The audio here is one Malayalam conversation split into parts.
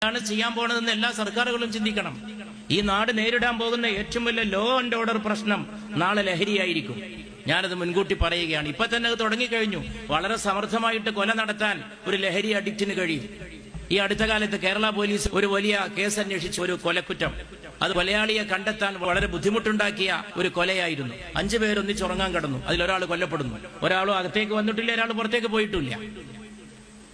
ാണ് ചെയ്യാൻ പോണതെന്ന് എല്ലാ സർക്കാരുകളും ചിന്തിക്കണം. ഈ നാട് നേരിടാൻ പോകുന്ന ഏറ്റവും വലിയ ലോ ആൻഡ് ഓർഡർ പ്രശ്നം നാളെ ലഹരിയായിരിക്കും. ഞാനത് മുൻകൂട്ടി പറയുകയാണ്. ഇപ്പൊ തന്നെ അത് തുടങ്ങിക്കഴിഞ്ഞു. വളരെ സമർത്ഥമായിട്ട് കൊല നടത്താൻ ഒരു ലഹരി അഡിക്റ്റിന് കഴിയും. ഈ അടുത്ത കാലത്ത് കേരള പോലീസ് ഒരു വലിയ കേസ് അന്വേഷിച്ചു, ഒരു കൊലക്കുറ്റം. അത് കൊലയാളിയെ കണ്ടെത്താൻ വളരെ ബുദ്ധിമുട്ടുണ്ടാക്കിയ ഒരു കൊലയായിരുന്നു. 5 പേർ ഒന്നിച്ചുറങ്ങാൻ കിടന്നു. അതിലൊരാൾ കൊല്ലപ്പെടുന്നു. ഒരാളും അകത്തേക്ക് വന്നിട്ടില്ല, ഒരാൾ പുറത്തേക്ക് പോയിട്ടില്ല.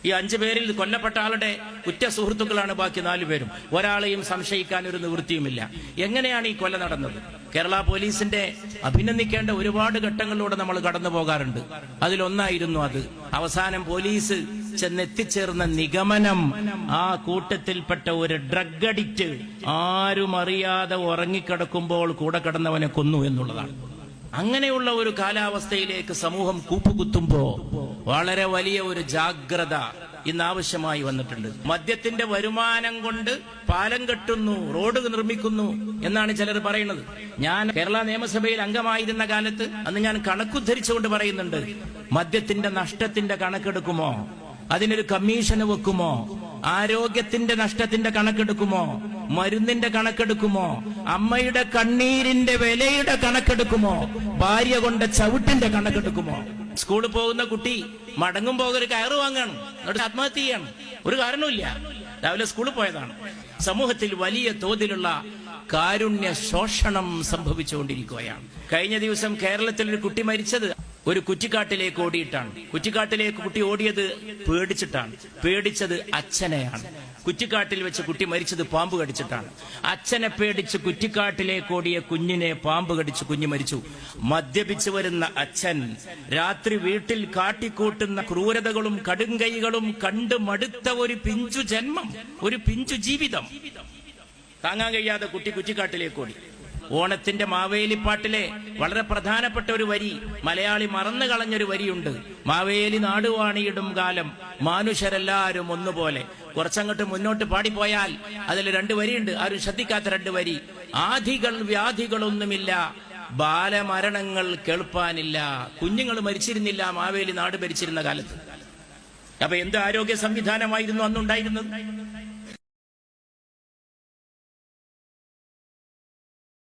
ഈ 5 പേരിൽ കൊല്ലപ്പെട്ട ആളുടെ ഉറ്റ സുഹൃത്തുക്കളാണ് ബാക്കി 4 പേരും. ഒരാളെയും സംശയിക്കാൻ ഒരു നിവൃത്തിയുമില്ല. എങ്ങനെയാണ് ഈ കൊല നടന്നത്? കേരള പോലീസിന്റെ അഭിനന്ദിക്കേണ്ട ഒരുപാട് ഘട്ടങ്ങളിലൂടെ നമ്മൾ കടന്നു പോകാറുണ്ട്. അതിലൊന്നായിരുന്നു അത്. അവസാനം പോലീസ് ചെന്നെത്തിച്ചേർന്ന നിഗമനം, ആ കൂട്ടത്തിൽപ്പെട്ട ഒരു ഡ്രഗ് അഡിക്റ്റ് ആരും അറിയാതെ ഉറങ്ങിക്കിടക്കുമ്പോൾ കൂടെ കിടന്നവനെ കൊന്നു എന്നുള്ളതാണ്. അങ്ങനെയുള്ള ഒരു കാലാവസ്ഥയിലേക്ക് സമൂഹം കൂപ്പുകുത്തുമ്പോ വളരെ വലിയ ഒരു ജാഗ്രത ഇന്ന് ആവശ്യമായി വന്നിട്ടുണ്ട്. മദ്യത്തിന്റെ വരുമാനം കൊണ്ട് പാലം കെട്ടുന്നു, റോഡ് നിർമ്മിക്കുന്നു എന്നാണ് ചിലർ പറയുന്നത്. ഞാൻ കേരള നിയമസഭയിൽ അംഗമായിരുന്ന കാലത്ത് അന്ന് ഞാൻ കണക്കുദ്ധരിച്ചുകൊണ്ട് പറയുന്നുണ്ട്, മദ്യത്തിന്റെ നഷ്ടത്തിന്റെ കണക്കെടുക്കുമോ? അതിനൊരു കമ്മീഷന് വെക്കുമോ? ആരോഗ്യത്തിന്റെ നഷ്ടത്തിന്റെ കണക്കെടുക്കുമോ? മരുന്നിന്റെ കണക്കെടുക്കുമോ? അമ്മയുടെ കണ്ണീരിന്റെ വിലയുടെ കണക്കെടുക്കുമോ? ഭാര്യ കൊണ്ട ചവിട്ടിന്റെ കണക്കെടുക്കുമോ? സ്കൂളിൽ പോകുന്ന കുട്ടി മടങ്ങുമ്പോൾ ഒരു കയറ് വാങ്ങണം, എന്നിട്ട് ആത്മഹത്യ ചെയ്യണം. ഒരു കാരണവുമില്ല, രാവിലെ സ്കൂളിൽ പോയതാണ്. സമൂഹത്തിൽ വലിയ തോതിലുള്ള കാരുണ്യ ശോഷണം സംഭവിച്ചുകൊണ്ടിരിക്കുകയാണ്. കഴിഞ്ഞ ദിവസം കേരളത്തിൽ ഒരു കുട്ടി മരിച്ചത് ഒരു കുറ്റിക്കാട്ടിലേക്ക് ഓടിയിട്ടാണ്. കുറ്റിക്കാട്ടിലേക്ക് കുട്ടി ഓടിയത് പേടിച്ചത് അച്ഛനെയാണ്. കുറ്റിക്കാട്ടിൽ വെച്ച് കുട്ടി മരിച്ചത് പാമ്പ് കടിച്ചിട്ടാണ്. അച്ഛനെ പേടിച്ച് കുറ്റിക്കാട്ടിലേക്ക് ഓടിയ കുഞ്ഞിനെ പാമ്പ് കടിച്ച് കുഞ്ഞ് മരിച്ചു. മദ്യപിച്ചു വരുന്ന അച്ഛൻ രാത്രി വീട്ടിൽ കാട്ടിക്കൂട്ടുന്ന ക്രൂരതകളും കടുങ്കൈകളും കണ്ട് മടുത്ത ഒരു പിഞ്ചു ജന്മം, ഒരു പിഞ്ചു ജീവിതം താങ്ങാൻ കഴിയാതെ കുട്ടി കുറ്റിക്കാട്ടിലേക്ക് ഓടി. ഓണത്തിന്റെ മാവേലിപ്പാട്ടിലെ വളരെ പ്രധാനപ്പെട്ട ഒരു വരി മലയാളി മറന്നു കളഞ്ഞൊരു വരിയുണ്ട്. മാവേലി നാടുവാണിയിടും കാലം മാനുഷരെല്ലാരും ഒന്നുപോലെ. കുറച്ചങ്ങോട്ട് മുന്നോട്ട് പാടിപ്പോയാൽ അതിൽ 2 വരിയുണ്ട്, ആരും ശ്രദ്ധിക്കാത്ത 2 വരി. ആധികൾ വ്യാധികളൊന്നുമില്ല, ബാലമരണങ്ങൾ കേൾപ്പാനില്ല. കുഞ്ഞുങ്ങൾ മരിച്ചിരുന്നില്ല മാവേലി നാട് ഭരിച്ചിരുന്ന കാലത്ത്. അപ്പൊ എന്ത് ആരോഗ്യ സംവിധാനമായിരുന്നു അന്നുണ്ടായിരുന്നത്?